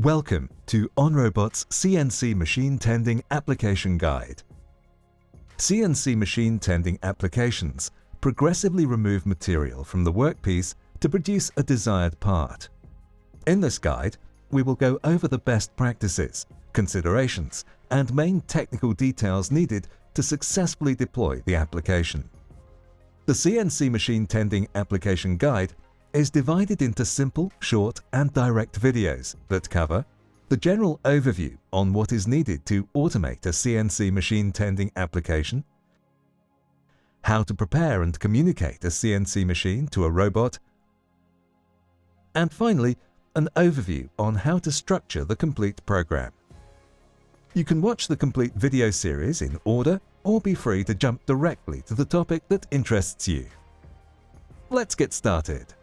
Welcome to OnRobot's CNC Machine Tending Application Guide. CNC machine tending applications progressively remove material from the workpiece to produce a desired part. In this guide, we will go over the best practices, considerations, and main technical details needed to successfully deploy the application. The CNC Machine Tending Application Guide is divided into simple, short, and direct videos that cover the general overview on what is needed to automate a CNC machine tending application, how to prepare and communicate a CNC machine to a robot, and finally, an overview on how to structure the complete program. You can watch the complete video series in order or be free to jump directly to the topic that interests you. Let's get started.